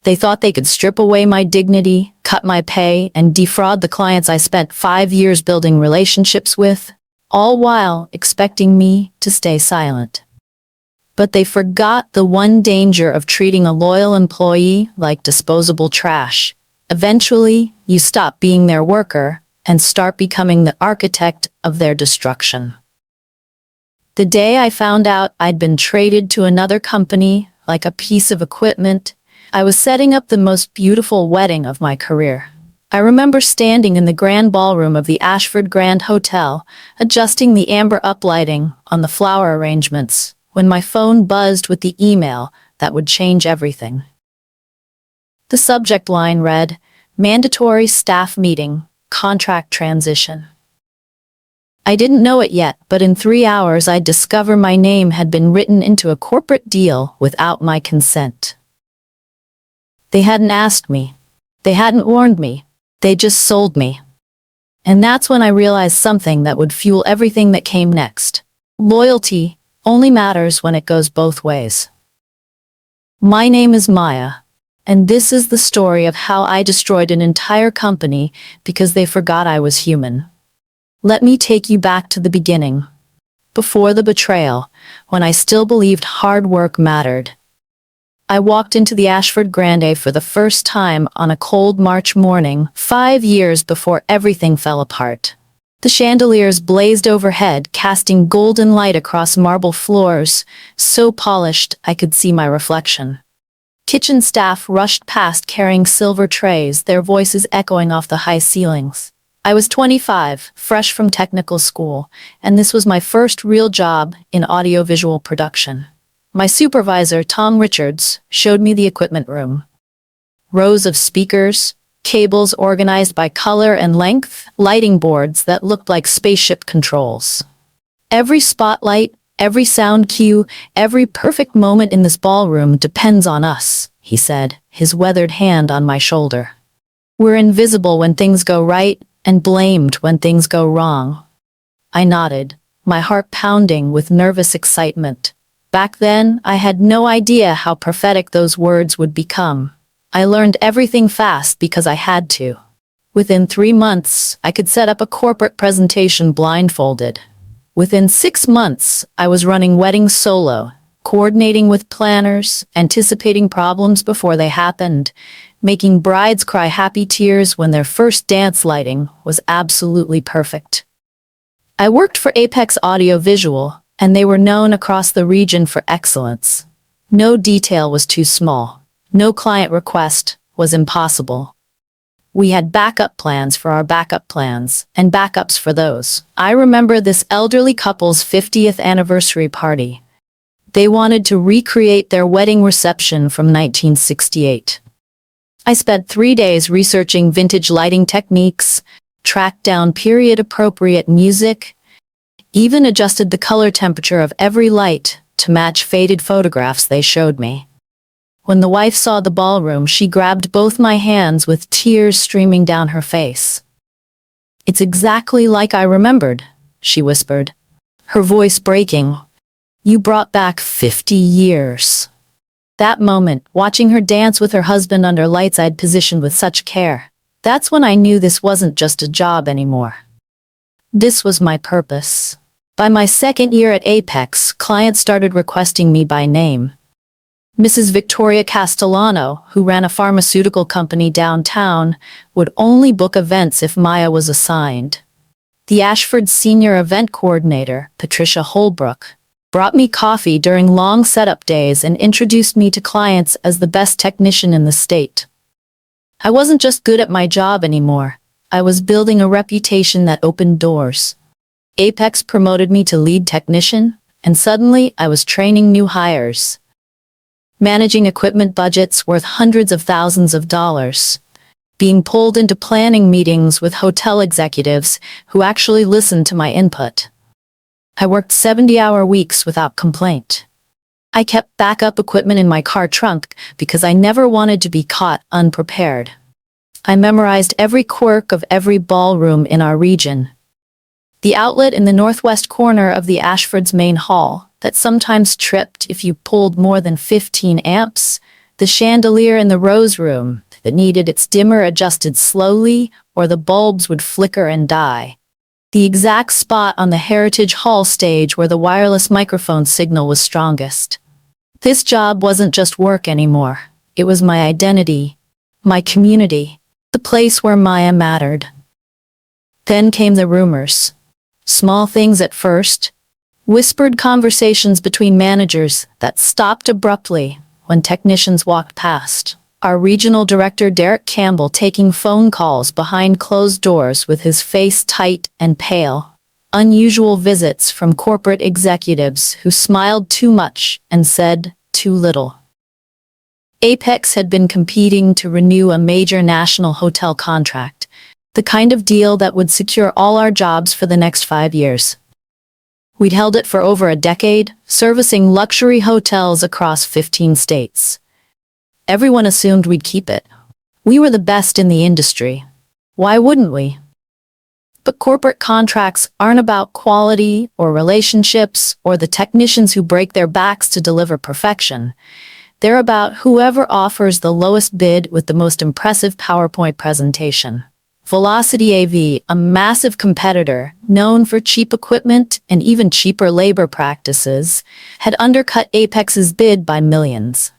They thought they could strip away my dignity, cut my pay, and defraud the clients I spent 5 years building relationships with, all while expecting me to stay silent. But they forgot the one danger of treating a loyal employee like disposable trash. Eventually, you stop being their worker and start becoming the architect of their destruction. The day I found out I'd been traded to another company like a piece of equipment, I was setting up the most beautiful wedding of my career. I remember standing in the grand ballroom of the Ashford Grand Hotel, adjusting the amber uplighting on the flower arrangements, when my phone buzzed with the email that would change everything. The subject line read, "Mandatory Staff Meeting, Contract Transition." I didn't know it yet, but in 3 hours I'd discover my name had been written into a corporate deal without my consent. They hadn't asked me. They hadn't warned me. They just sold me. And that's when I realized something that would fuel everything that came next. Loyalty only matters when it goes both ways. My name is Maya, and this is the story of how I destroyed an entire company because they forgot I was human. Let me take you back to the beginning. Before the betrayal, when I still believed hard work mattered. I walked into the Ashford Grande for the first time on a cold March morning, 5 years before everything fell apart. The chandeliers blazed overhead, casting golden light across marble floors, so polished I could see my reflection. Kitchen staff rushed past carrying silver trays, their voices echoing off the high ceilings. I was 25, fresh from technical school, and this was my first real job in audiovisual production. My supervisor, Tom Richards, showed me the equipment room. Rows of speakers, cables organized by color and length, lighting boards that looked like spaceship controls. Every spotlight, every sound cue, every perfect moment in this ballroom depends on us, he said, his weathered hand on my shoulder. We're invisible when things go right and blamed when things go wrong. I nodded, my heart pounding with nervous excitement. Back then, I had no idea how prophetic those words would become. I learned everything fast because I had to. Within 3 months, I could set up a corporate presentation blindfolded. Within 6 months, I was running weddings solo, coordinating with planners, anticipating problems before they happened, making brides cry happy tears when their first dance lighting was absolutely perfect. I worked for Apex Audiovisual, and they were known across the region for excellence. No detail was too small. No client request was impossible. We had backup plans for our backup plans, and backups for those. I remember this elderly couple's 50th anniversary party. They wanted to recreate their wedding reception from 1968. I spent 3 days researching vintage lighting techniques, tracked down period-appropriate music, even adjusted the color temperature of every light to match faded photographs they showed me. When the wife saw the ballroom, she grabbed both my hands with tears streaming down her face. "It's exactly like I remembered," she whispered, her voice breaking. "You brought back 50 years. That moment, watching her dance with her husband under lights I'd positioned with such care, that's when I knew this wasn't just a job anymore. This was my purpose. By my second year at Apex, clients started requesting me by name. Mrs. Victoria Castellano, who ran a pharmaceutical company downtown, would only book events if Maya was assigned. The Ashford senior event coordinator, Patricia Holbrook, brought me coffee during long setup days and introduced me to clients as the best technician in the state. I wasn't just good at my job anymore. I was building a reputation that opened doors. Apex promoted me to lead technician, and suddenly I was training new hires, managing equipment budgets worth hundreds of thousands of dollars, being pulled into planning meetings with hotel executives who actually listened to my input. I worked 70-hour weeks without complaint. I kept backup equipment in my car trunk because I never wanted to be caught unprepared. I memorized every quirk of every ballroom in our region. The outlet in the northwest corner of the Ashford's main hall that sometimes tripped if you pulled more than 15 amps, The chandelier in the rose room that needed its dimmer adjusted slowly, or the bulbs would flicker and die. The exact spot on the Heritage Hall stage where the wireless microphone signal was strongest. This job wasn't just work anymore. It was my identity, my community, the place where Maya mattered. Then came the rumors. Small things at first. Whispered conversations between managers that stopped abruptly when technicians walked past. Our regional director Derek Campbell taking phone calls behind closed doors with his face tight and pale. Unusual visits from corporate executives who smiled too much and said too little. Apex had been competing to renew a major national hotel contract, the kind of deal that would secure all our jobs for the next 5 years. We'd held it for over a decade, servicing luxury hotels across 15 states. Everyone assumed we'd keep it. We were the best in the industry. Why wouldn't we? But corporate contracts aren't about quality or relationships or the technicians who break their backs to deliver perfection. They're about whoever offers the lowest bid with the most impressive PowerPoint presentation. Velocity AV, a massive competitor, known for cheap equipment and even cheaper labor practices, had undercut Apex's bid by millions.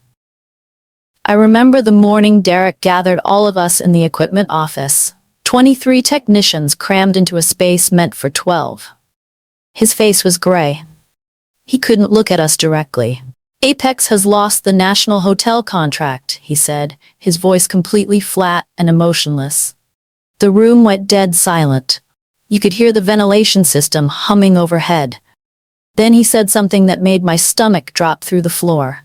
I remember the morning Derek gathered all of us in the equipment office, 23 technicians crammed into a space meant for 12. His face was gray. He couldn't look at us directly. Apex has lost the national hotel contract, he said, his voice completely flat and emotionless. The room went dead silent. You could hear the ventilation system humming overhead. Then he said something that made my stomach drop through the floor.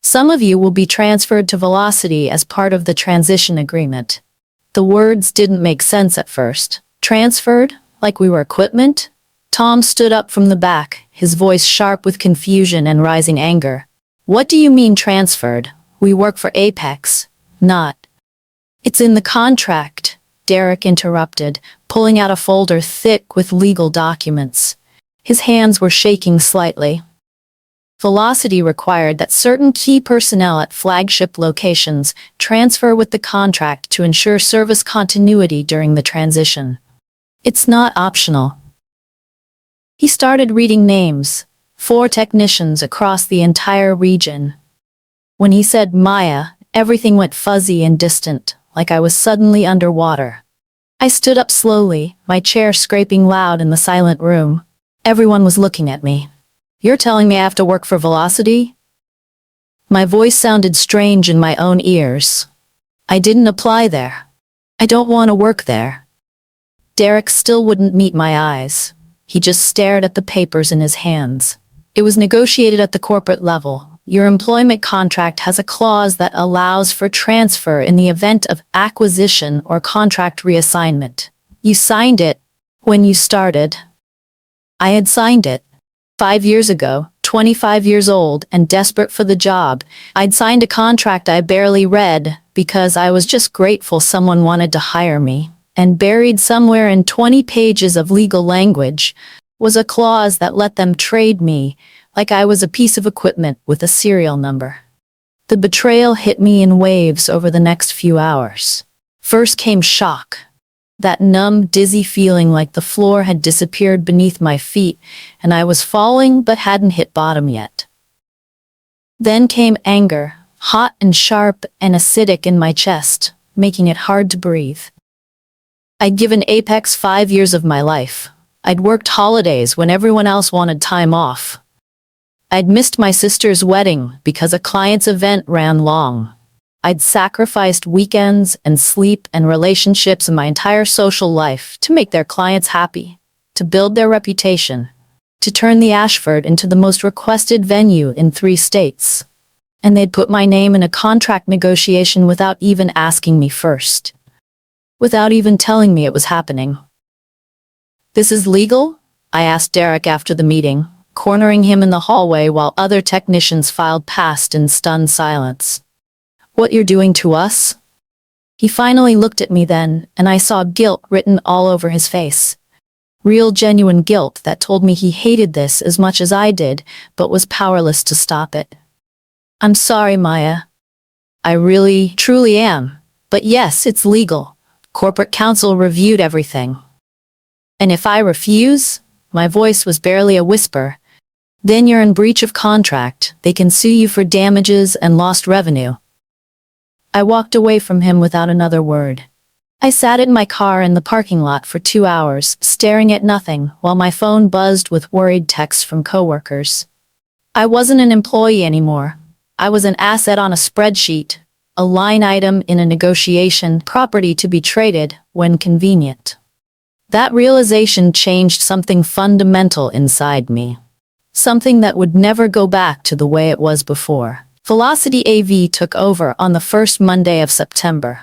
Some of you will be transferred to Velocity as part of the transition agreement. The words didn't make sense at first. Transferred? Like we were equipment? Tom stood up from the back, his voice sharp with confusion and rising anger. What do you mean transferred? We work for Apex. Not. It's in the contract, Derek interrupted, pulling out a folder thick with legal documents. His hands were shaking slightly. Velocity required that certain key personnel at flagship locations transfer with the contract to ensure service continuity during the transition. It's not optional. He started reading names, 4 technicians across the entire region. When he said Maya, everything went fuzzy and distant, like I was suddenly underwater. I stood up slowly, my chair scraping loud in the silent room. Everyone was looking at me. You're telling me I have to work for Velocity? My voice sounded strange in my own ears. I didn't apply there. I don't want to work there. Derek still wouldn't meet my eyes. He just stared at the papers in his hands. It was negotiated at the corporate level. Your employment contract has a clause that allows for transfer in the event of acquisition or contract reassignment. You signed it when you started. I had signed it. 5 years ago, 25 years old and desperate for the job, I'd signed a contract I barely read because I was just grateful someone wanted to hire me. And buried somewhere in 20 pages of legal language was a clause that let them trade me like I was a piece of equipment with a serial number. The betrayal hit me in waves over the next few hours. First came shock. That numb, dizzy feeling like the floor had disappeared beneath my feet and I was falling but hadn't hit bottom yet. Then came anger, hot and sharp and acidic in my chest, making it hard to breathe. I'd given Apex 5 years of my life. I'd worked holidays when everyone else wanted time off. I'd missed my sister's wedding because a client's event ran long. I'd sacrificed weekends and sleep and relationships and my entire social life to make their clients happy, to build their reputation, to turn the Ashford into the most requested venue in 3 states. And they'd put my name in a contract negotiation without even asking me first. Without even telling me it was happening. This is legal? I asked Derek after the meeting, cornering him in the hallway while other technicians filed past in stunned silence. What you're doing to us? He finally looked at me then, and I saw guilt written all over his face. Real genuine guilt that told me he hated this as much as I did, but was powerless to stop it. I'm sorry, Maya. I really, truly am. But yes, it's legal. Corporate counsel reviewed everything. And if I refuse, my voice was barely a whisper, then you're in breach of contract. They can sue you for damages and lost revenue. I walked away from him without another word. I sat in my car in the parking lot for 2 hours, staring at nothing, while my phone buzzed with worried texts from coworkers. I wasn't an employee anymore. I was an asset on a spreadsheet, a line item in a negotiation, property to be traded when convenient. That realization changed something fundamental inside me. Something that would never go back to the way it was before. Velocity AV took over on the first Monday of September.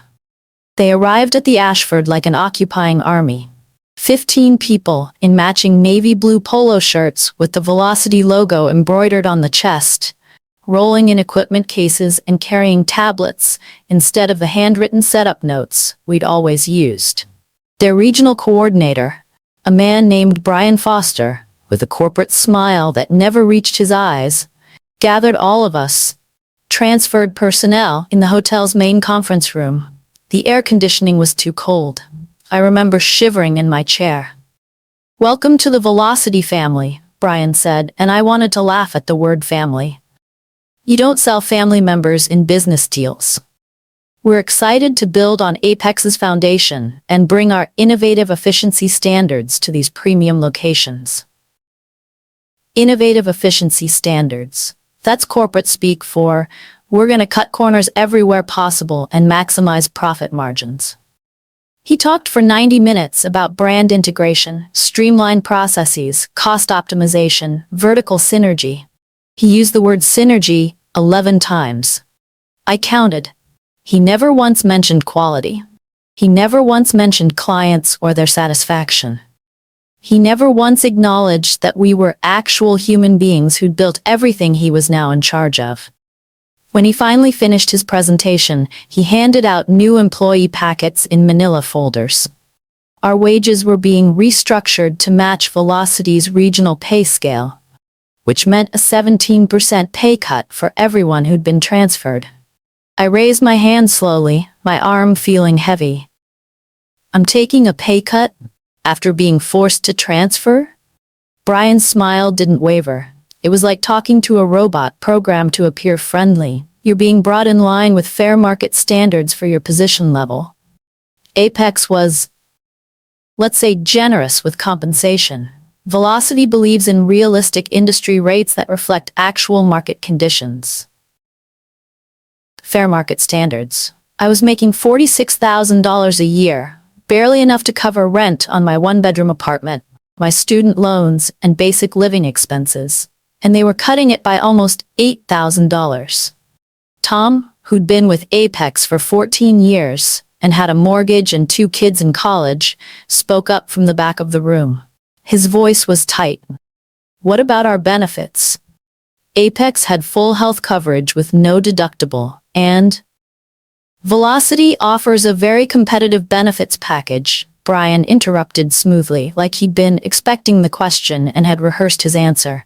They arrived at the Ashford like an occupying army. 15 people in matching navy blue polo shirts with the Velocity logo embroidered on the chest, rolling in equipment cases and carrying tablets instead of the handwritten setup notes we'd always used. Their regional coordinator, a man named Brian Foster, with a corporate smile that never reached his eyes, gathered all of us, transferred personnel, in the hotel's main conference room. The air conditioning was too cold. I remember shivering in my chair. "Welcome to the Velocity family," Brian said, and I wanted to laugh at the word family. You don't sell family members in business deals. We're excited to build on Apex's foundation and bring our innovative efficiency standards to these premium locations. Innovative efficiency standards. That's corporate speak for, we're going to cut corners everywhere possible and maximize profit margins. He talked for 90 minutes about brand integration, streamlined processes, cost optimization, vertical synergy. He used the word synergy 11 times. I counted. He never once mentioned quality. He never once mentioned clients or their satisfaction. He never once acknowledged that we were actual human beings who'd built everything he was now in charge of. When he finally finished his presentation, he handed out new employee packets in manila folders. Our wages were being restructured to match Velocity's regional pay scale, which meant a 17% pay cut for everyone who'd been transferred. I raised my hand slowly, my arm feeling heavy. I'm taking a pay cut after being forced to transfer? Brian's smile didn't waver. It was like talking to a robot programmed to appear friendly. You're being brought in line with fair market standards for your position level. Apex was, let's say, generous with compensation. Velocity believes in realistic industry rates that reflect actual market conditions. Fair market standards. I was making $46,000 a year, barely enough to cover rent on my one-bedroom apartment, my student loans, and basic living expenses. And they were cutting it by almost $8,000. Tom, who'd been with Apex for 14 years and had a mortgage and 2 kids in college, spoke up from the back of the room. His voice was tight. What about our benefits? Apex had full health coverage with no deductible, and Velocity offers a very competitive benefits package, Brian interrupted smoothly, like he'd been expecting the question and had rehearsed his answer.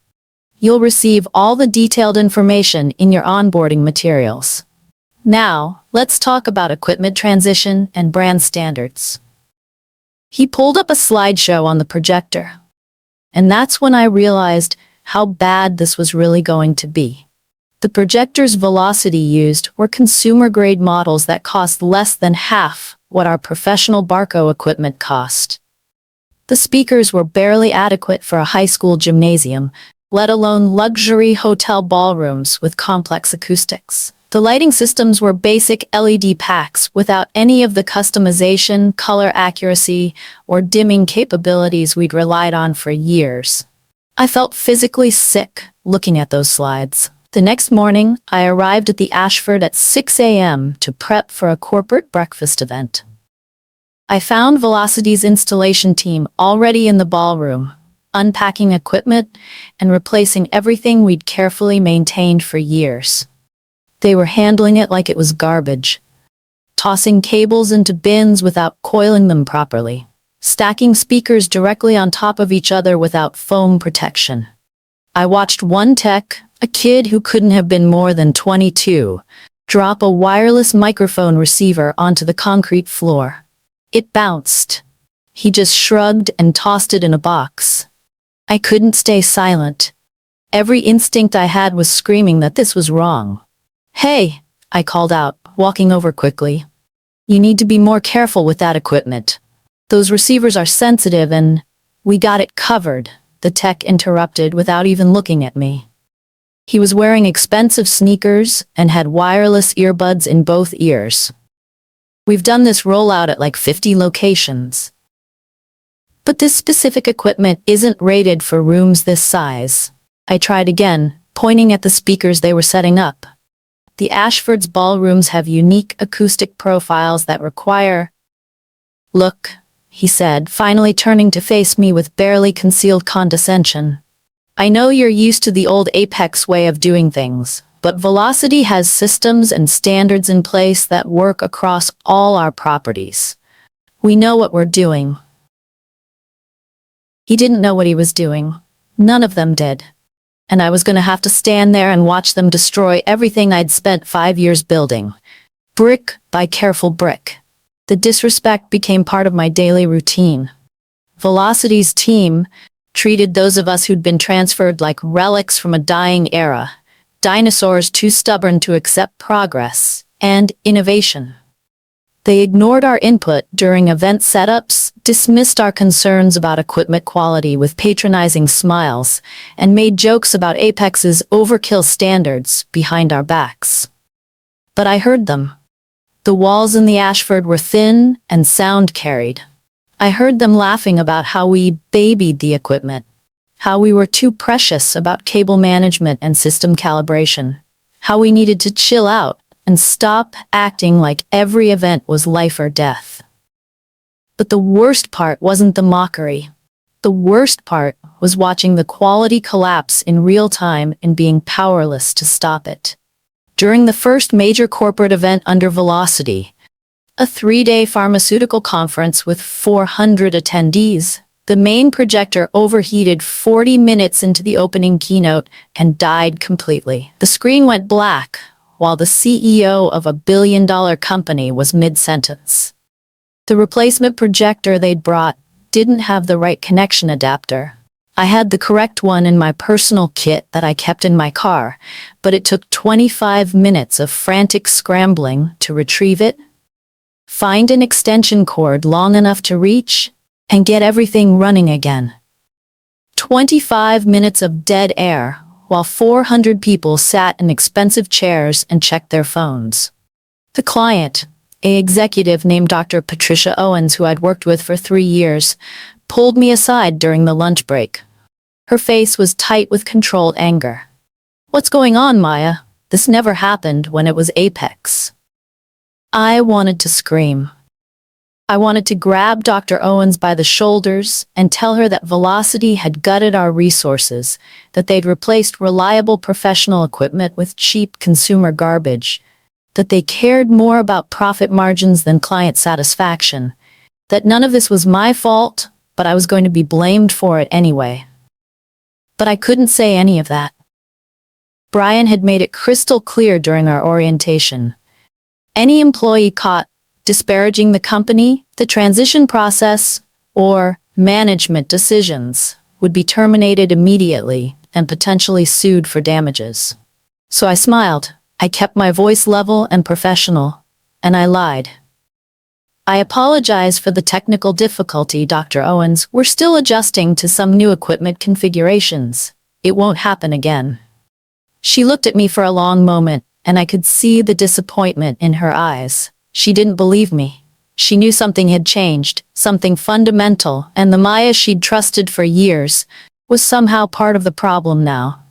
You'll receive all the detailed information in your onboarding materials. Now, let's talk about equipment transition and brand standards. He pulled up a slideshow on the projector. And that's when I realized how bad this was really going to be. The projectors Velocity used were consumer-grade models that cost less than half what our professional Barco equipment cost. The speakers were barely adequate for a high school gymnasium, let alone luxury hotel ballrooms with complex acoustics. The lighting systems were basic LED packs without any of the customization, color accuracy, or dimming capabilities we'd relied on for years. I felt physically sick looking at those slides. The next morning, I arrived at the Ashford at 6 a.m. to prep for a corporate breakfast event. I found Velocity's installation team already in the ballroom, unpacking equipment and replacing everything we'd carefully maintained for years. They were handling it like it was garbage, tossing cables into bins without coiling them properly, stacking speakers directly on top of each other without foam protection. I watched one tech, a kid who couldn't have been more than 22, drop a wireless microphone receiver onto the concrete floor. It bounced. He just shrugged and tossed it in a box. I couldn't stay silent. Every instinct I had was screaming that this was wrong. "Hey," I called out, walking over quickly. "You need to be more careful with that equipment. Those receivers are sensitive and—" "We got it covered," the tech interrupted without even looking at me. He was wearing expensive sneakers and had wireless earbuds in both ears. "We've done this rollout at like 50 locations. But this specific equipment isn't rated for rooms this size." I tried again, pointing at the speakers they were setting up. "The Ashford's ballrooms have unique acoustic profiles that require—" "Look," he said, finally turning to face me with barely concealed condescension. "I know you're used to the old Apex way of doing things, but Velocity has systems and standards in place that work across all our properties. We know what we're doing." He didn't know what he was doing. None of them did. And I was going to have to stand there and watch them destroy everything I'd spent 5 years building. Brick by careful brick. The disrespect became part of my daily routine. Velocity's team treated those of us who'd been transferred like relics from a dying era, dinosaurs too stubborn to accept progress and innovation. They ignored our input during event setups, dismissed our concerns about equipment quality with patronizing smiles, and made jokes about Apex's overkill standards behind our backs. But I heard them. The walls in the Ashford were thin and sound carried. I heard them laughing about how we babied the equipment, how we were too precious about cable management and system calibration, how we needed to chill out and stop acting like every event was life or death. But the worst part wasn't the mockery. The worst part was watching the quality collapse in real time and being powerless to stop it. During the first major corporate event under Velocity, a 3-day pharmaceutical conference with 400 attendees, the main projector overheated 40 minutes into the opening keynote and died completely. The screen went black, while the CEO of a billion-dollar company was mid-sentence. The replacement projector they'd brought didn't have the right connection adapter. I had the correct one in my personal kit that I kept in my car, but it took 25 minutes of frantic scrambling to retrieve it, find an extension cord long enough to reach, and get everything running again. 25 minutes of dead air, while 400 people sat in expensive chairs and checked their phones. The client, an executive named Dr. Patricia Owens, who I'd worked with for 3 years, pulled me aside during the lunch break. Her face was tight with controlled anger. "What's going on, Maya? This never happened when it was Apex." I wanted to scream. I wanted to grab Dr. Owens by the shoulders and tell her that Velocity had gutted our resources, that they'd replaced reliable professional equipment with cheap consumer garbage, that they cared more about profit margins than client satisfaction, that none of this was my fault, but I was going to be blamed for it anyway. But I couldn't say any of that. Brian had made it crystal clear during our orientation. Any employee caught disparaging the company, the transition process, or management decisions would be terminated immediately and potentially sued for damages. So I smiled. I kept my voice level and professional, and I lied. "I apologize for the technical difficulty, Dr. Owens. We're still adjusting to some new equipment configurations. It won't happen again." She looked at me for a long moment, and I could see the disappointment in her eyes. She didn't believe me. She knew something had changed, something fundamental, and the Maya she'd trusted for years was somehow part of the problem now.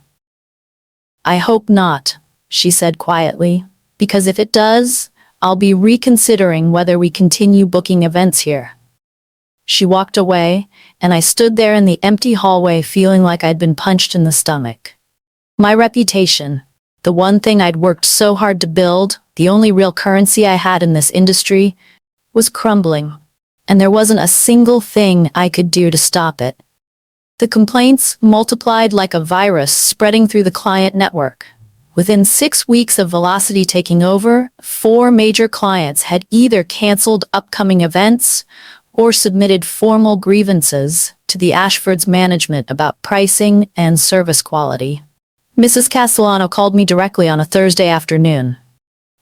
"I hope not," she said quietly, "because if it does, I'll be reconsidering whether we continue booking events here." She walked away, and I stood there in the empty hallway feeling like I'd been punched in the stomach. My reputation, the one thing I'd worked so hard to build, the only real currency I had in this industry, was crumbling, and there wasn't a single thing I could do to stop it. The complaints multiplied like a virus spreading through the client network. Within 6 weeks of Velocity taking over, 4 major clients had either canceled upcoming events or submitted formal grievances to the Ashford's management about pricing and service quality. Mrs. Castellano called me directly on a Thursday afternoon.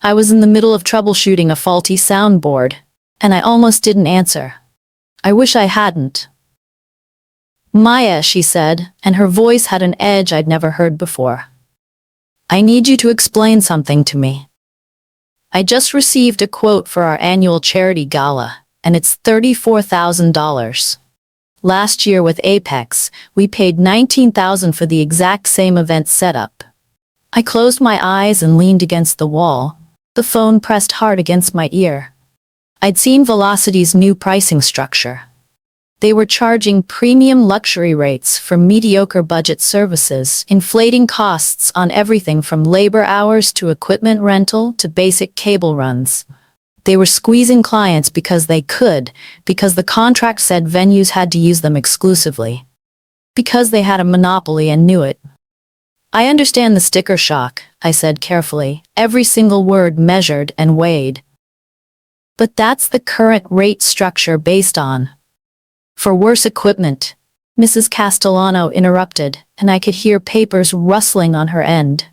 I was in the middle of troubleshooting a faulty soundboard, and I almost didn't answer. I wish I hadn't. "Maya," she said, and her voice had an edge I'd never heard before. "I need you to explain something to me. I just received a quote for our annual charity gala, and it's $34,000. Last year with Apex, we paid $19,000 for the exact same event setup." I closed my eyes and leaned against the wall, the phone pressed hard against my ear. I'd seen Velocity's new pricing structure. They were charging premium luxury rates for mediocre budget services, inflating costs on everything from labor hours to equipment rental to basic cable runs. They were squeezing clients because they could, because the contract said venues had to use them exclusively. Because they had a monopoly and knew it. "I understand the sticker shock," I said carefully, every single word measured and weighed. "But that's the current rate structure based on." "For worse equipment," Mrs. Castellano interrupted, and I could hear papers rustling on her end.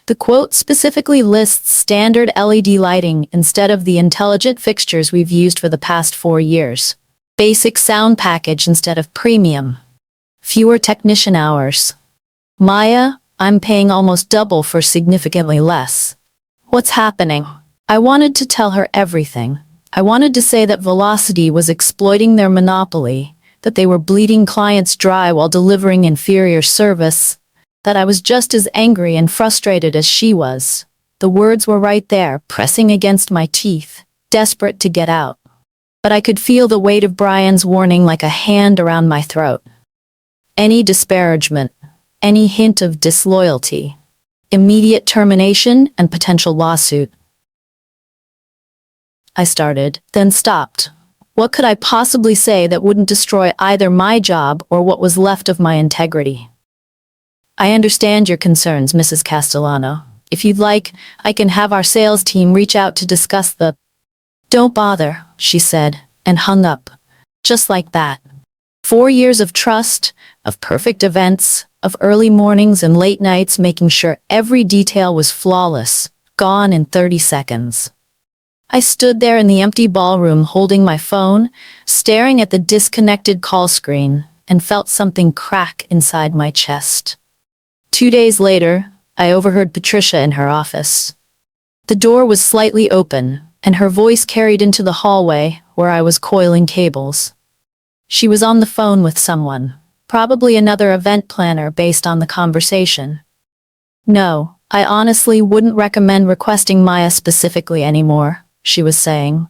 The quote specifically lists standard LED lighting instead of the intelligent fixtures we've used for the past 4 years. Basic sound package instead of premium. Fewer technician hours. "Maya, I'm paying almost double for significantly less. What's happening?" I wanted to tell her everything. I wanted to say that Velocity was exploiting their monopoly, that they were bleeding clients dry while delivering inferior service, that I was just as angry and frustrated as she was. The words were right there, pressing against my teeth, desperate to get out. But I could feel the weight of Brian's warning like a hand around my throat. Any disparagement, any hint of disloyalty, immediate termination and potential lawsuit. I started, then stopped. What could I possibly say that wouldn't destroy either my job or what was left of my integrity? "I understand your concerns, Mrs. Castellano. If you'd like, I can have our sales team reach out to discuss the—" "Don't bother," she said, and hung up. Just like that. 4 years of trust, of perfect events, of early mornings and late nights making sure every detail was flawless, gone in 30 seconds. I stood there in the empty ballroom holding my phone, staring at the disconnected call screen, and felt something crack inside my chest. 2 days later, I overheard Patricia in her office. The door was slightly open, and her voice carried into the hallway where I was coiling cables. She was on the phone with someone, probably another event planner based on the conversation. "No, I honestly wouldn't recommend requesting Maya specifically anymore," she was saying.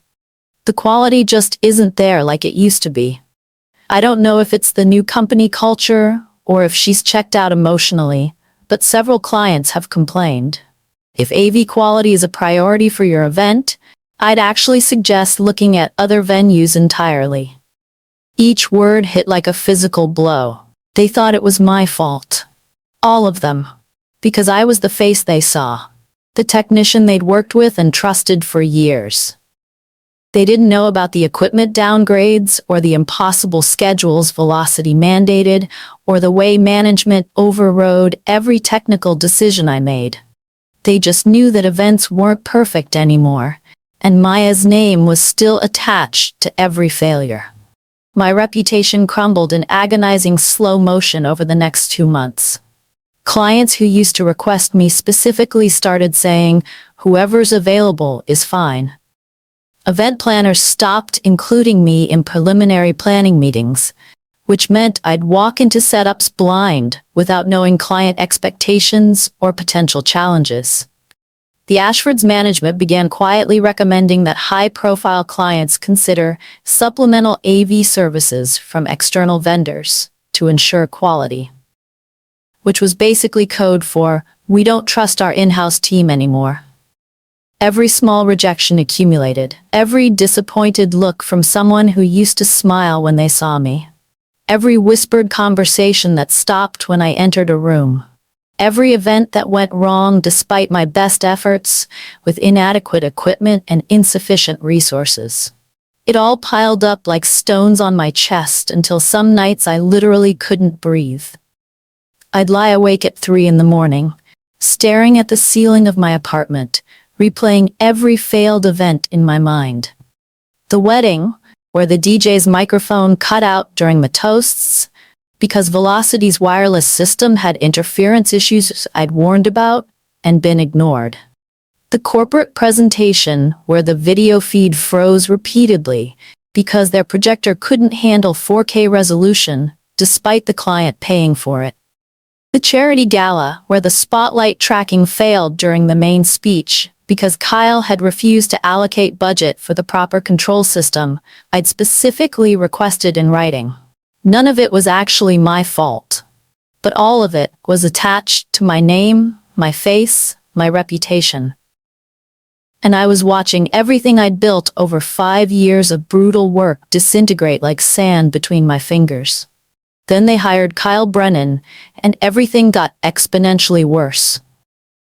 "The quality just isn't there like it used to be. I don't know if it's the new company culture or if she's checked out emotionally, but several clients have complained. If AV quality is a priority for your event, I'd actually suggest looking at other venues entirely." Each word hit like a physical blow. They thought it was my fault. All of them. Because I was the face they saw. The technician they'd worked with and trusted for years. They didn't know about the equipment downgrades or the impossible schedules Velocity mandated or the way management overrode every technical decision I made. They just knew that events weren't perfect anymore, and Maya's name was still attached to every failure. My reputation crumbled in agonizing slow motion over the next 2 months. Clients who used to request me specifically started saying, "Whoever's available is fine." Event planners stopped including me in preliminary planning meetings, which meant I'd walk into setups blind without knowing client expectations or potential challenges. The Ashford's management began quietly recommending that high-profile clients consider supplemental AV services from external vendors to ensure quality, which was basically code for, "We don't trust our in-house team anymore." Every small rejection accumulated, every disappointed look from someone who used to smile when they saw me, every whispered conversation that stopped when I entered a room. Every event that went wrong despite my best efforts, with inadequate equipment and insufficient resources. It all piled up like stones on my chest until some nights I literally couldn't breathe. I'd lie awake at 3 in the morning, staring at the ceiling of my apartment, replaying every failed event in my mind. The wedding, where the DJ's microphone cut out during the toasts, because Velocity's wireless system had interference issues I'd warned about and been ignored. The corporate presentation, where the video feed froze repeatedly because their projector couldn't handle 4K resolution despite the client paying for it. The charity gala, where the spotlight tracking failed during the main speech because Kyle had refused to allocate budget for the proper control system I'd specifically requested in writing. None of it was actually my fault, but all of it was attached to my name, my face, my reputation. And I was watching everything I'd built over 5 years of brutal work disintegrate like sand between my fingers. Then they hired Kyle Brennan, and everything got exponentially worse.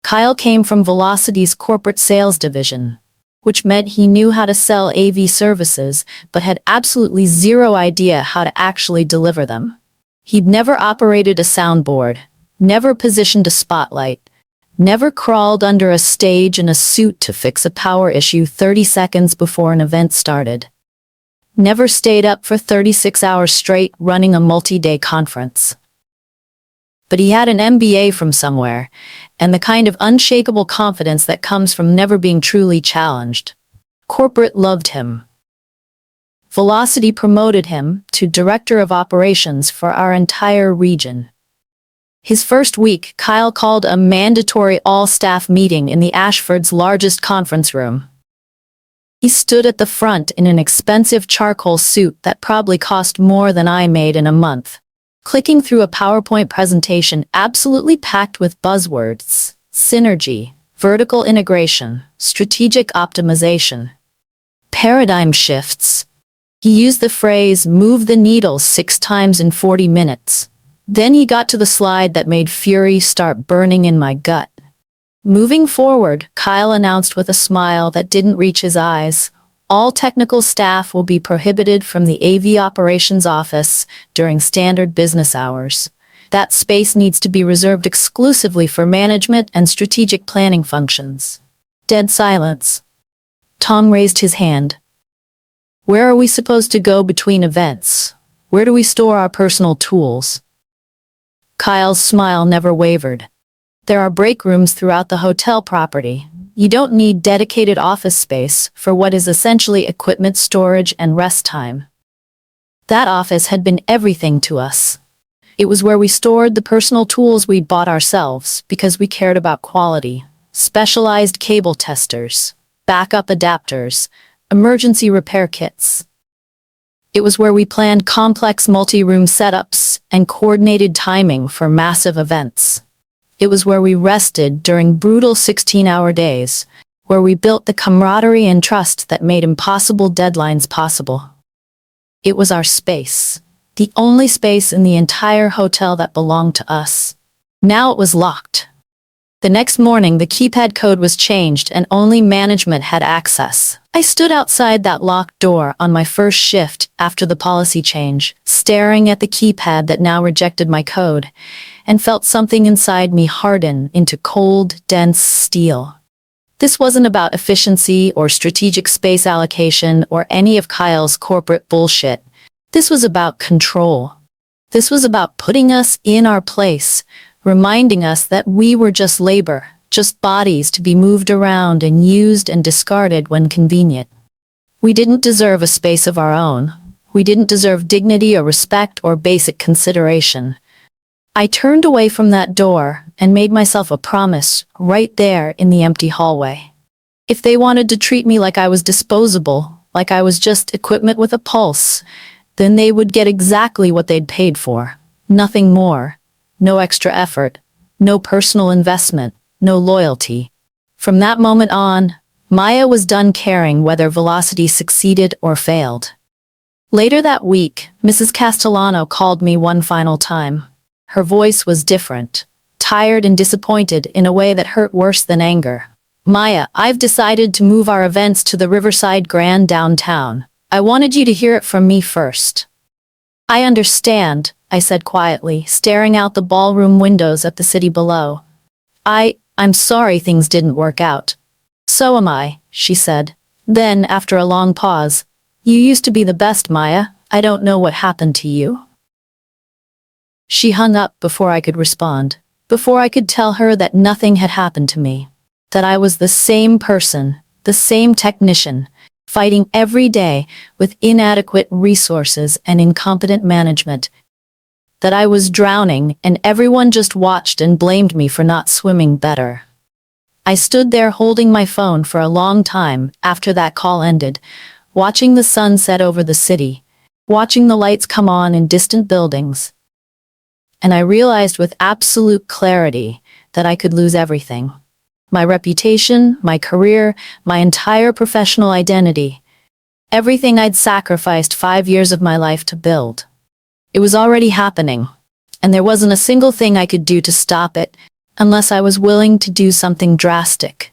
Kyle came from Velocity's corporate sales division, which meant he knew how to sell AV services, but had absolutely zero idea how to actually deliver them. He'd never operated a soundboard, never positioned a spotlight, never crawled under a stage in a suit to fix a power issue 30 seconds before an event started. Never stayed up for 36 hours straight running a multi-day conference. But he had an MBA from somewhere, and the kind of unshakable confidence that comes from never being truly challenged. Corporate loved him. Velocity promoted him to Director of Operations for our entire region. His first week, Kyle called a mandatory all-staff meeting in the Ashford's largest conference room. He stood at the front in an expensive charcoal suit that probably cost more than I made in a month, clicking through a PowerPoint presentation absolutely packed with buzzwords: synergy, vertical integration, strategic optimization, paradigm shifts. He used the phrase, "move the needle 6 times in 40 minutes. Then he got to the slide that made fury start burning in my gut. Moving forward, Kyle announced with a smile that didn't reach his eyes, all technical staff will be prohibited from the AV operations office during standard business hours. That space needs to be reserved exclusively for management and strategic planning functions." Dead silence. Tom raised his hand. "Where are we supposed to go between events? Where do we store our personal tools?" Kyle's smile never wavered. "There are break rooms throughout the hotel property. You don't need dedicated office space for what is essentially equipment storage and rest time." That office had been everything to us. It was where we stored the personal tools we'd bought ourselves because we cared about quality. Specialized cable testers, backup adapters, emergency repair kits. It was where we planned complex multi-room setups and coordinated timing for massive events. It was where we rested during brutal 16-hour days, where we built the camaraderie and trust that made impossible deadlines possible. It was our space, the only space in the entire hotel that belonged to us. Now it was locked. The next morning, the keypad code was changed and only management had access. I stood outside that locked door on my first shift after the policy change, staring at the keypad that now rejected my code, and felt something inside me harden into cold, dense steel. This wasn't about efficiency or strategic space allocation or any of Kyle's corporate bullshit. This was about control. This was about putting us in our place, reminding us that we were just labor, just bodies to be moved around and used and discarded when convenient. We didn't deserve a space of our own. We didn't deserve dignity or respect or basic consideration. I turned away from that door and made myself a promise right there in the empty hallway. If they wanted to treat me like I was disposable, like I was just equipment with a pulse, then they would get exactly what they'd paid for. Nothing more. No extra effort. No personal investment. No loyalty. From that moment on, Maya was done caring whether Velocity succeeded or failed. Later that week, Mrs. Castellano called me one final time. Her voice was different, tired and disappointed in a way that hurt worse than anger. Maya, I've decided to move our events to the Riverside Grand downtown. I wanted you to hear it from me first. I understand, I said quietly, staring out the ballroom windows at the city below. I'm sorry things didn't work out. So am I, she said. Then, after a long pause, you used to be the best, Maya. I don't know what happened to you. She hung up before I could respond, before I could tell her that nothing had happened to me, that I was the same person, the same technician, fighting every day with inadequate resources and incompetent management, that I was drowning and everyone just watched and blamed me for not swimming better. I stood there holding my phone for a long time after that call ended, watching the sun set over the city, watching the lights come on in distant buildings. And I realized with absolute clarity that I could lose everything. My reputation, my career, my entire professional identity. Everything I'd sacrificed 5 years of my life to build. It was already happening, and there wasn't a single thing I could do to stop it, unless I was willing to do something drastic.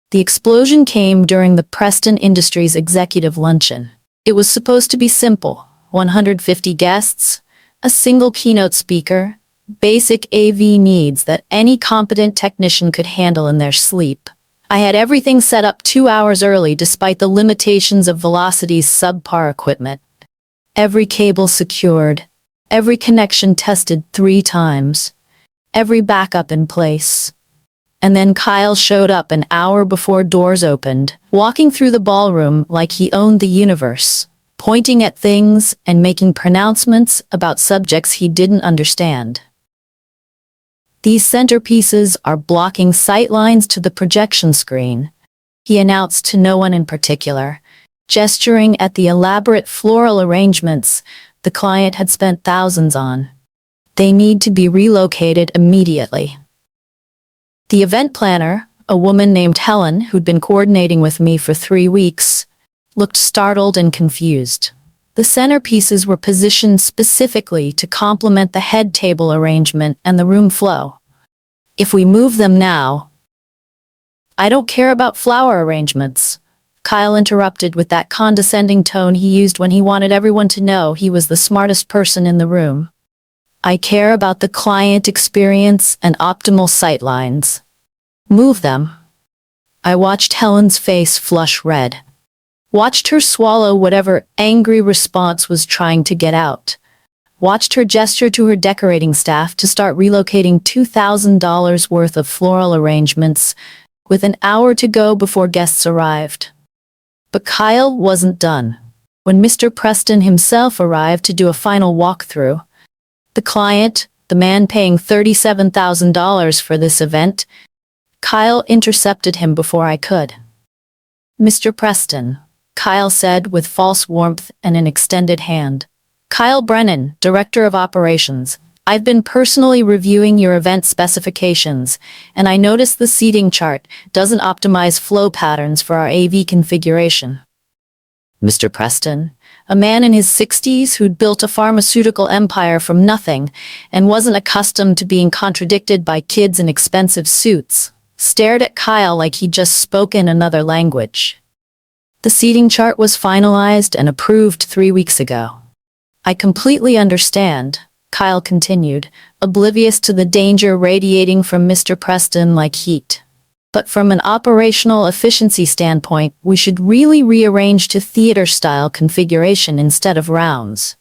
The explosion came during the Preston Industries executive luncheon. It was supposed to be simple, 150 guests, a single keynote speaker, basic AV needs that any competent technician could handle in their sleep. I had everything set up 2 hours early despite the limitations of Velocity's subpar equipment. Every cable secured, every connection tested 3 times, every backup in place. And then Kyle showed up an hour before doors opened, walking through the ballroom like he owned the universe, pointing at things and making pronouncements about subjects he didn't understand. These centerpieces are blocking sightlines to the projection screen, he announced to no one in particular, gesturing at the elaborate floral arrangements the client had spent thousands on. They need to be relocated immediately. The event planner, a woman named Helen who'd been coordinating with me for 3 weeks, looked startled and confused. The centerpieces were positioned specifically to complement the head table arrangement and the room flow. If we move them now... I don't care about flower arrangements, Kyle interrupted with that condescending tone he used when he wanted everyone to know he was the smartest person in the room. I care about the client experience and optimal sightlines. Move them. I watched Helen's face flush red. Watched her swallow whatever angry response was trying to get out. Watched her gesture to her decorating staff to start relocating $2,000 worth of floral arrangements with an hour to go before guests arrived. But Kyle wasn't done. When Mr. Preston himself arrived to do a final walkthrough, the client, the man paying $37,000 for this event, Kyle intercepted him before I could. Mr. Preston, Kyle said with false warmth and an extended hand. Kyle Brennan, Director of Operations. I've been personally reviewing your event specifications, and I noticed the seating chart doesn't optimize flow patterns for our AV configuration. Mr. Preston, a man in his 60s who'd built a pharmaceutical empire from nothing and wasn't accustomed to being contradicted by kids in expensive suits, stared at Kyle like he'd just spoken another language. The seating chart was finalized and approved 3 weeks ago. I completely understand, Kyle continued, oblivious to the danger radiating from Mr. Preston like heat. But from an operational efficiency standpoint, we should really rearrange to theater-style configuration instead of rounds.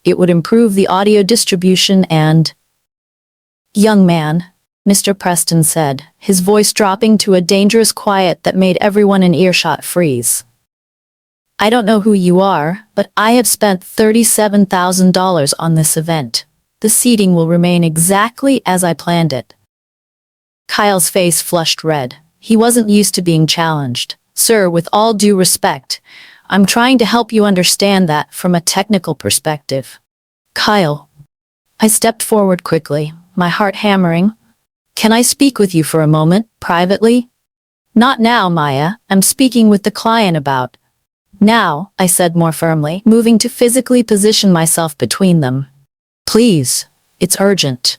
It would improve the audio distribution and... Young man, Mr. Preston said, his voice dropping to a dangerous quiet that made everyone in earshot freeze. I don't know who you are, but I have spent $37,000 on this event. The seating will remain exactly as I planned it. Kyle's face flushed red. He wasn't used to being challenged. Sir, with all due respect, I'm trying to help you understand that from a technical perspective. Kyle. I stepped forward quickly, my heart hammering. Can I speak with you for a moment, privately? Not now, Maya. I'm speaking with the client about... Now, I said more firmly, moving to physically position myself between them. Please, it's urgent.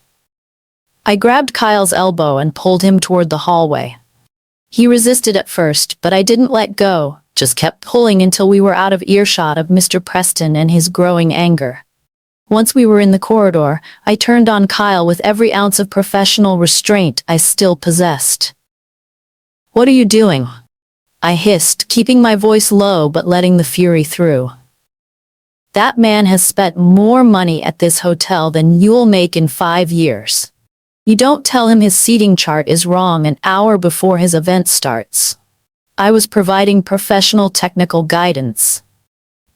I grabbed Kyle's elbow and pulled him toward the hallway. He resisted at first, but I didn't let go, just kept pulling until we were out of earshot of Mr. Preston and his growing anger. Once we were in the corridor, I turned on Kyle with every ounce of professional restraint I still possessed. "What are you doing?" I hissed, keeping my voice low but letting the fury through. "That man has spent more money at this hotel than you'll make in 5 years. You don't tell him his seating chart is wrong an hour before his event starts." I was providing professional technical guidance.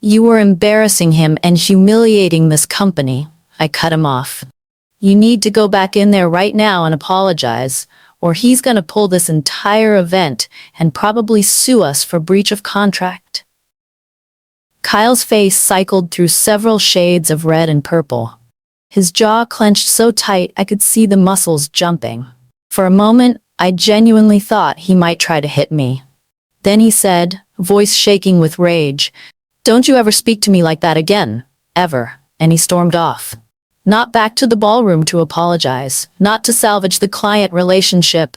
"You were embarrassing him and humiliating this company." I cut him off. "You need to go back in there right now and apologize, or he's gonna pull this entire event and probably sue us for breach of contract." Kyle's face cycled through several shades of red and purple. His jaw clenched so tight I could see the muscles jumping. For a moment, I genuinely thought he might try to hit me. Then he said, voice shaking with rage, "Don't you ever speak to me like that again, ever," and he stormed off. Not back to the ballroom to apologize, not to salvage the client relationship,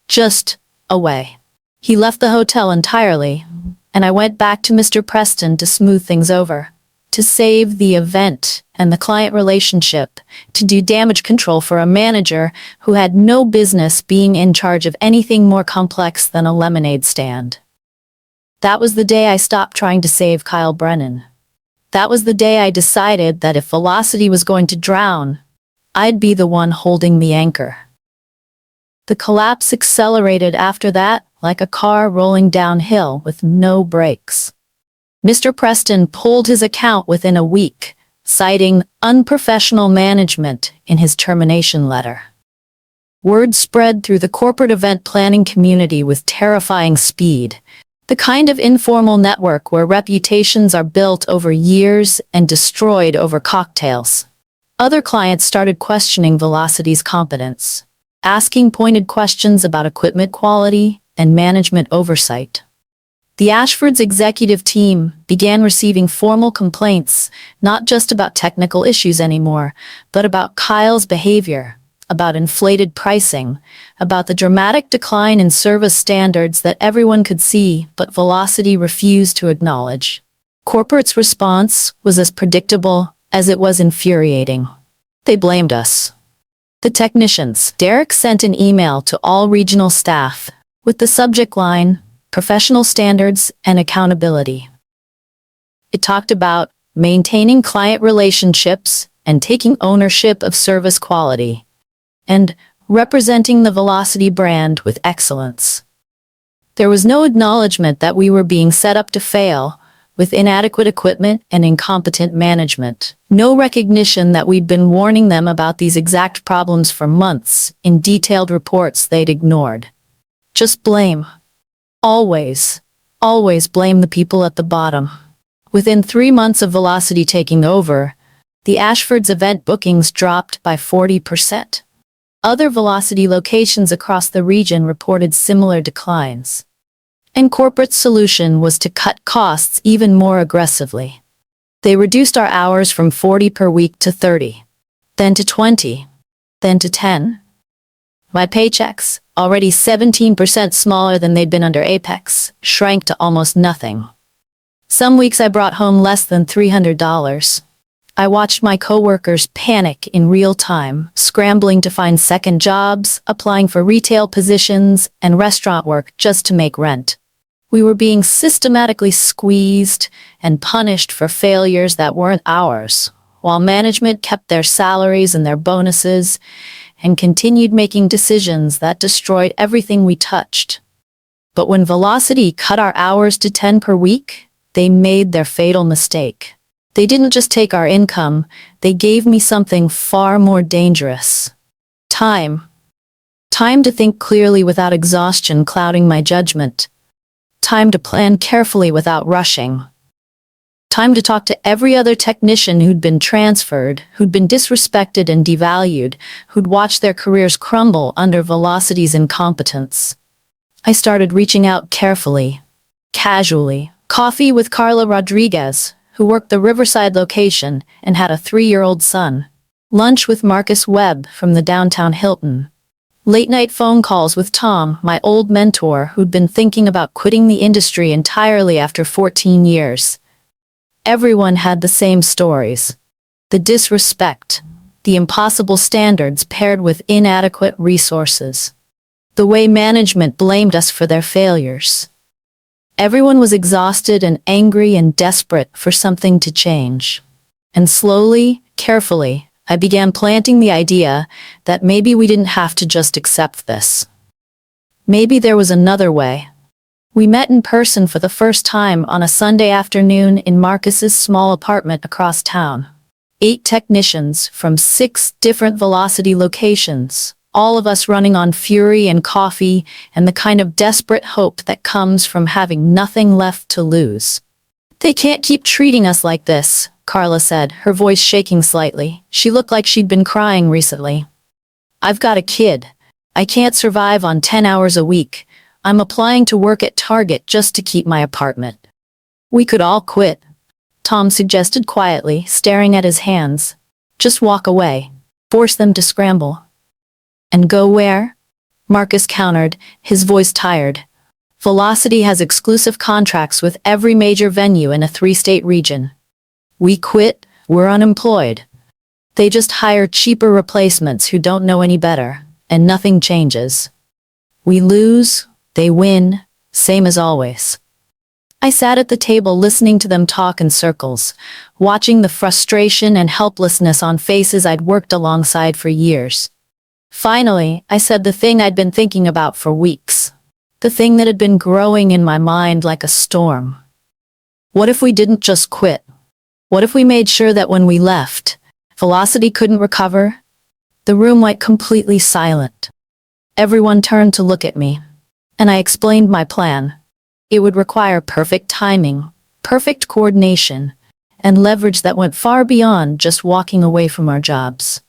just away. He left the hotel entirely, and I went back to Mr. Preston to smooth things over, to save the event and the client relationship, to do damage control for a manager who had no business being in charge of anything more complex than a lemonade stand. That was the day I stopped trying to save Kyle Brennan. That was the day I decided that if Velocity was going to drown, I'd be the one holding the anchor. The collapse accelerated after that, like a car rolling downhill with no brakes. Mr. Preston pulled his account within a week, citing unprofessional management in his termination letter. Word spread through the corporate event planning community with terrifying speed, the kind of informal network where reputations are built over years and destroyed over cocktails. Other clients started questioning Velocity's competence, asking pointed questions about equipment quality and management oversight. The Ashford's executive team began receiving formal complaints, not just about technical issues anymore, but about Kyle's behavior, about inflated pricing, about the dramatic decline in service standards that everyone could see but Velocity refused to acknowledge. Corporate's response was as predictable as it was infuriating. They blamed us. The technicians. Derek sent an email to all regional staff with the subject line, "Professional Standards and Accountability." It talked about maintaining client relationships and taking ownership of service quality, and representing the Velocity brand with excellence. There was no acknowledgement that we were being set up to fail, with inadequate equipment and incompetent management. No recognition that we'd been warning them about these exact problems for months in detailed reports they'd ignored. Just blame. Always, always blame the people at the bottom. Within 3 months of Velocity taking over, the Ashford's event bookings dropped by 40%. Other Velocity locations across the region reported similar declines. And corporate's solution was to cut costs even more aggressively. They reduced our hours from 40 per week to 30, then to 20, then to 10. My paychecks, already 17% smaller than they'd been under Apex, shrank to almost nothing. Some weeks I brought home less than $300. I watched my coworkers panic in real time, scrambling to find second jobs, applying for retail positions and restaurant work just to make rent. We were being systematically squeezed and punished for failures that weren't ours, while management kept their salaries and their bonuses and continued making decisions that destroyed everything we touched. But when Velocity cut our hours to 10 per week, they made their fatal mistake. They didn't just take our income, they gave me something far more dangerous. Time. Time to think clearly without exhaustion clouding my judgment. Time to plan carefully without rushing. Time to talk to every other technician who'd been transferred, who'd been disrespected and devalued, who'd watched their careers crumble under Velocity's incompetence. I started reaching out carefully, casually. Coffee with Carla Rodriguez, who worked the Riverside location and had a 3-year-old son. Lunch with Marcus Webb from the downtown Hilton. Late-night phone calls with Tom, my old mentor who'd been thinking about quitting the industry entirely after 14 years. Everyone had the same stories. The disrespect, the impossible standards paired with inadequate resources. The way management blamed us for their failures. Everyone was exhausted and angry and desperate for something to change. And slowly, carefully, I began planting the idea that maybe we didn't have to just accept this. Maybe there was another way. We met in person for the first time on a Sunday afternoon in Marcus's small apartment across town. 8 technicians from 6 different Velocity locations, all of us running on fury and coffee and the kind of desperate hope that comes from having nothing left to lose. "They can't keep treating us like this," Carla said, her voice shaking slightly. She looked like she'd been crying recently. "I've got a kid. I can't survive on 10 hours a week. I'm applying to work at Target just to keep my apartment." "We could all quit," Tom suggested quietly, staring at his hands. "Just walk away. Force them to scramble." "And go where?" Marcus countered, his voice tired. "Velocity has exclusive contracts with every major venue in a 3-state region. We quit, we're unemployed. They just hire cheaper replacements who don't know any better, and nothing changes. We lose, they win, same as always." I sat at the table listening to them talk in circles, watching the frustration and helplessness on faces I'd worked alongside for years. Finally, I said the thing I'd been thinking about for weeks. The thing that had been growing in my mind like a storm. What if we didn't just quit? What if we made sure that when we left, Velocity couldn't recover? The room went completely silent. Everyone turned to look at me, and I explained my plan. It would require perfect timing, perfect coordination, and leverage that went far beyond just walking away from our jobs.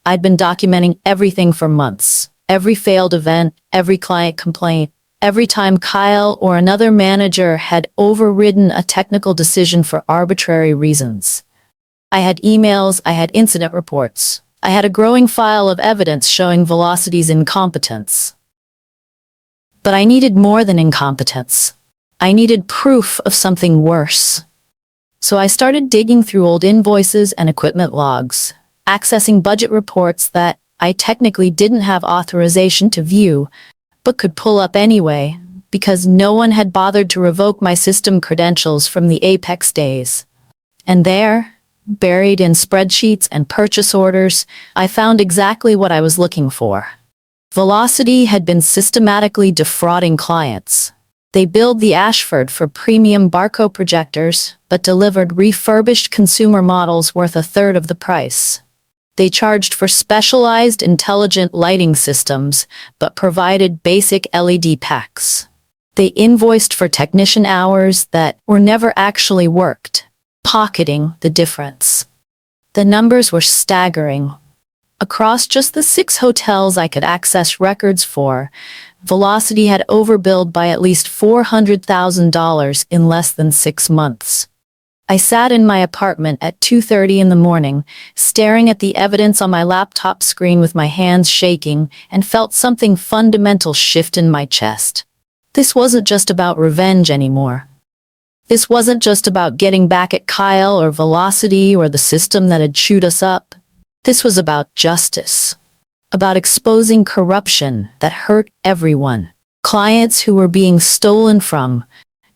I'd been documenting everything for months, every failed event, every client complaint, every time Kyle or another manager had overridden a technical decision for arbitrary reasons. I had emails, I had incident reports. I had a growing file of evidence showing Velocity's incompetence. But I needed more than incompetence. I needed proof of something worse. So I started digging through old invoices and equipment logs, accessing budget reports that I technically didn't have authorization to view, but could pull up anyway, because no one had bothered to revoke my system credentials from the Apex days. And there, buried in spreadsheets and purchase orders, I found exactly what I was looking for. Velocity had been systematically defrauding clients. They billed the Ashford for premium barcode projectors, but delivered refurbished consumer models worth a third of the price. They charged for specialized intelligent lighting systems, but provided basic LED packs. They invoiced for technician hours that were never actually worked, pocketing the difference. The numbers were staggering. Across just the 6 hotels I could access records for, Velocity had overbilled by at least $400,000 in less than 6 months. I sat in my apartment at 2:30 in the morning, staring at the evidence on my laptop screen with my hands shaking, and felt something fundamental shift in my chest. This wasn't just about revenge anymore. This wasn't just about getting back at Kyle or Velocity or the system that had chewed us up. This was about justice. About exposing corruption that hurt everyone. Clients who were being stolen from,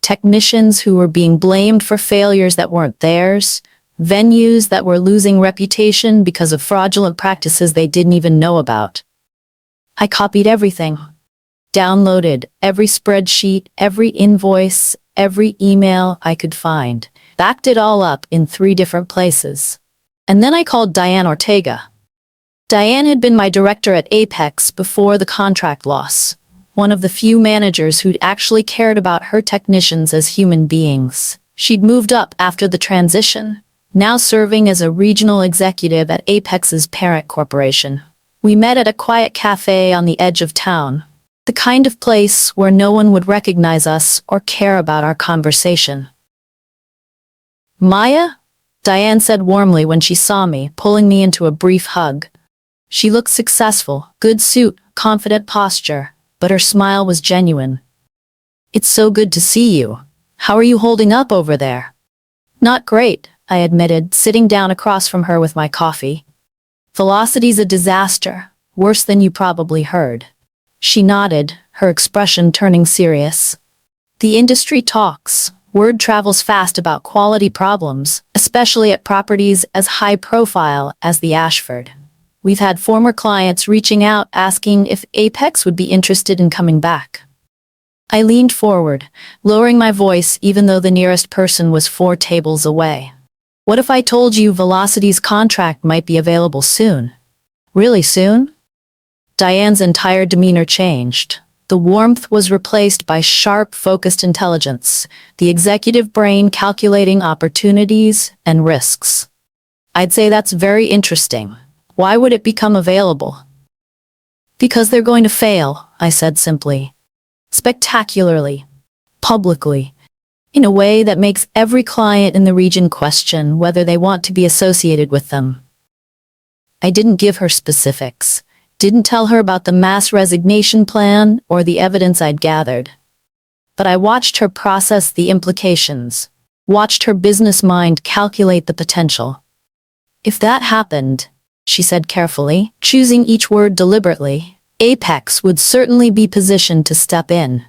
technicians who were being blamed for failures that weren't theirs, venues that were losing reputation because of fraudulent practices they didn't even know about. I copied everything. Downloaded every spreadsheet, every invoice, every email I could find. Backed it all up in 3 different places. And then I called Diane Ortega. Diane had been my director at Apex before the contract loss, one of the few managers who'd actually cared about her technicians as human beings. She'd moved up after the transition, now serving as a regional executive at Apex's parent corporation. We met at a quiet cafe on the edge of town, the kind of place where no one would recognize us or care about our conversation. "Maya?" Diane said warmly when she saw me, pulling me into a brief hug. She looked successful, good suit, confident posture, but her smile was genuine. It's so good to see you. How are you holding up over there? Not great, I admitted, sitting down across from her with my coffee. Velocity's a disaster, worse than you probably heard. She nodded, her expression turning serious. The industry talks. Word travels fast about quality problems, especially at properties as high profile as the Ashford. We've had former clients reaching out asking if Apex would be interested in coming back. I leaned forward, lowering my voice even though the nearest person was 4 tables away. What if I told you Velocity's contract might be available soon? Really soon? Diane's entire demeanor changed. The warmth was replaced by sharp, focused intelligence, the executive brain calculating opportunities and risks. I'd say that's very interesting. Why would it become available? Because they're going to fail, I said simply. Spectacularly. Publicly. In a way that makes every client in the region question whether they want to be associated with them. I didn't give her specifics. Didn't tell her about the mass resignation plan or the evidence I'd gathered. But I watched her process the implications, watched her business mind calculate the potential. If that happened, she said carefully, choosing each word deliberately, Apex would certainly be positioned to step in.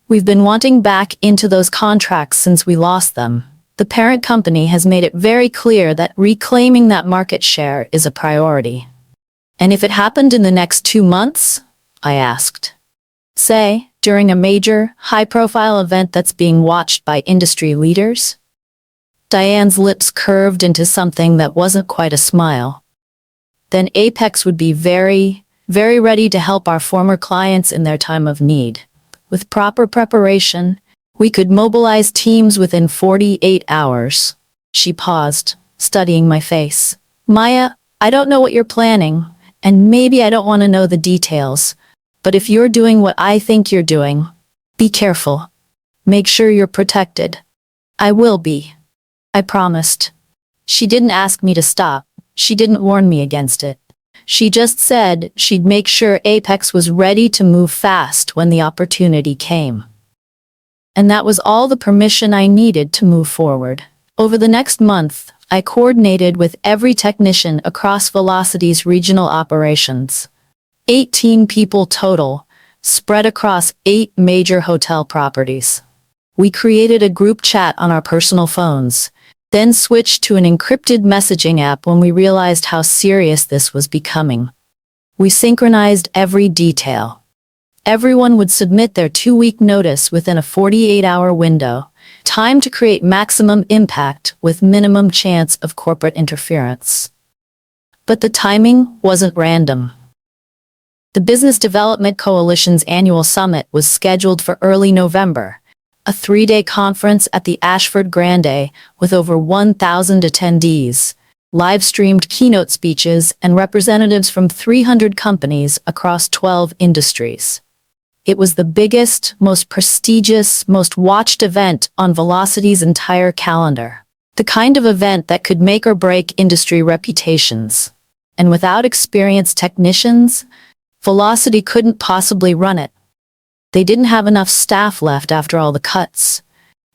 We've been wanting back into those contracts since we lost them. The parent company has made it very clear that reclaiming that market share is a priority. And if it happened in the next 2 months? I asked. Say, during a major, high-profile event that's being watched by industry leaders? Diane's lips curved into something that wasn't quite a smile. Then Apex would be very ready to help our former clients in their time of need. With proper preparation, we could mobilize teams within 48 hours. She paused, studying my face. Maya, I don't know what you're planning, and maybe I don't want to know the details, but if you're doing what I think you're doing, be careful. Make sure you're protected. I will be. I promised. She didn't ask me to stop. She didn't warn me against it. She just said she'd make sure Apex was ready to move fast when the opportunity came. And that was all the permission I needed to move forward. Over the next month, I coordinated with every technician across Velocity's regional operations. 18 people total, spread across 8 major hotel properties. We created a group chat on our personal phones, then switched to an encrypted messaging app when we realized how serious this was becoming. We synchronized every detail. Everyone would submit their 2-week notice within a 48-hour window, time to create maximum impact with minimum chance of corporate interference. But the timing wasn't random. The Business Development Coalition's annual summit was scheduled for early November, a 3-day conference at the Ashford Grande with over 1,000 attendees, live-streamed keynote speeches, and representatives from 300 companies across 12 industries. It was the biggest, most prestigious, most watched event on Velocity's entire calendar. The kind of event that could make or break industry reputations. And without experienced technicians, Velocity couldn't possibly run it. They didn't have enough staff left after all the cuts.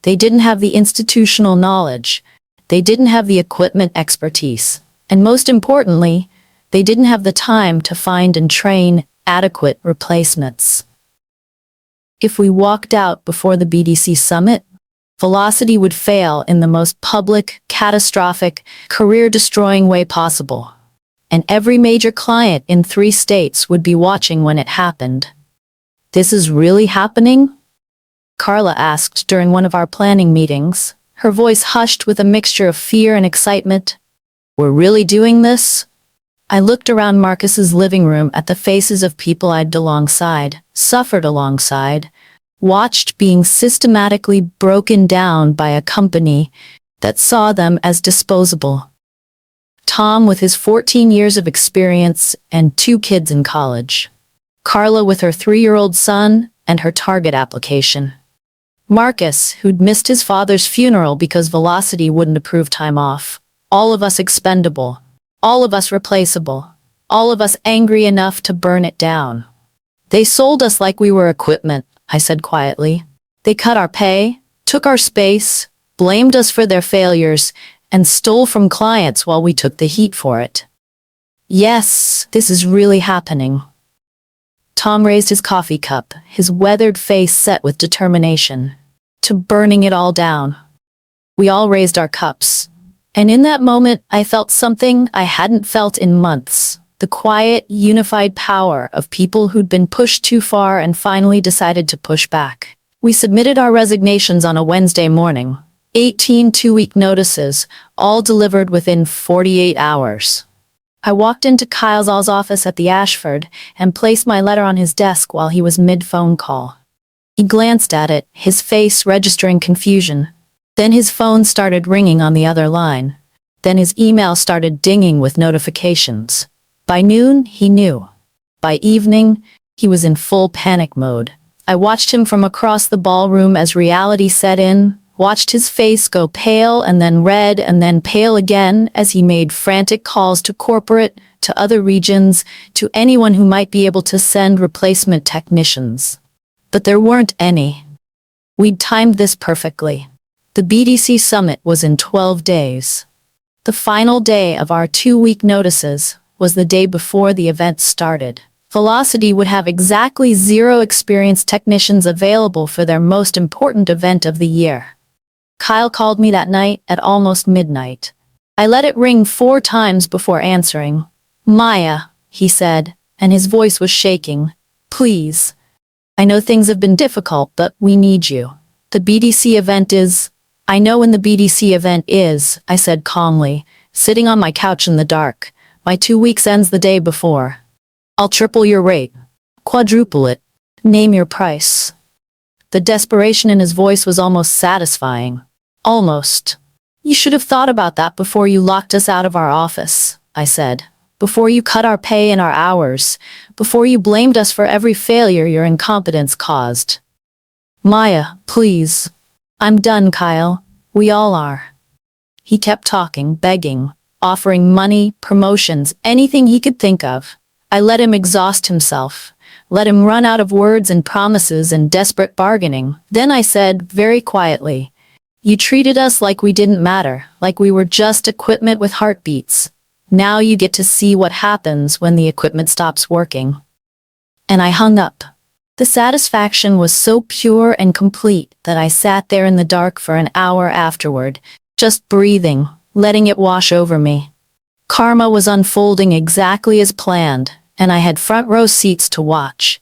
They didn't have the institutional knowledge. They didn't have the equipment expertise. And most importantly, they didn't have the time to find and train adequate replacements. If we walked out before the BDC summit, Velocity would fail in the most public, catastrophic, career-destroying way possible. And every major client in 3 states would be watching when it happened. This is really happening? Carla asked during one of our planning meetings, her voice hushed with a mixture of fear and excitement. We're really doing this? I looked around Marcus's living room at the faces of people I'd alongside, suffered alongside, watched being systematically broken down by a company that saw them as disposable. Tom with his 14 years of experience and 2 kids in college. Carla with her 3-year-old son and her target application. Marcus, who'd missed his father's funeral because Velocity wouldn't approve time off. All of us expendable. All of us replaceable. All of us angry enough to burn it down. They sold us like we were equipment, I said quietly. They cut our pay, took our space, blamed us for their failures, and stole from clients while we took the heat for it. Yes, this is really happening. Tom raised his coffee cup, his weathered face set with determination. To burning it all down. We all raised our cups. And in that moment, I felt something I hadn't felt in months. The quiet, unified power of people who'd been pushed too far and finally decided to push back. We submitted our resignations on a Wednesday morning. 18 two-week notices, all delivered within 48 hours. I walked into Kyle's office at the Ashford and placed my letter on his desk while he was mid-phone call. He glanced at it, his face registering confusion. Then his phone started ringing on the other line. Then his email started dinging with notifications. By noon, he knew. By evening, he was in full panic mode. I watched him from across the ballroom as reality set in, watched his face go pale and then red and then pale again as he made frantic calls to corporate, to other regions, to anyone who might be able to send replacement technicians. But there weren't any. We'd timed this perfectly. The BDC summit was in 12 days. The final day of our 2-week notices was the day before the event started. Velocity would have exactly 0 experienced technicians available for their most important event of the year. Kyle called me that night at almost midnight. I let it ring 4 times before answering. "Maya," he said, and his voice was shaking. "Please. I know things have been difficult, but we need you. The BDC event is—" "I know when the BDC event is," I said calmly, sitting on my couch in the dark. "My 2 weeks ends the day before. I'll triple your rate. Quadruple it. Name your price." The desperation in his voice was almost satisfying. Almost. "You should have thought about that before you locked us out of our office," I said. "Before you cut our pay and our hours. Before you blamed us for every failure your incompetence caused." "Maya, please." "I'm done, Kyle. We all are." He kept talking, begging, offering money, promotions, anything he could think of. I let him exhaust himself, let him run out of words and promises and desperate bargaining. Then I said, very quietly, "You treated us like we didn't matter, like we were just equipment with heartbeats. Now you get to see what happens when the equipment stops working." And I hung up. The satisfaction was so pure and complete that I sat there in the dark for an hour afterward, just breathing, letting it wash over me. Karma was unfolding exactly as planned, and I had front row seats to watch.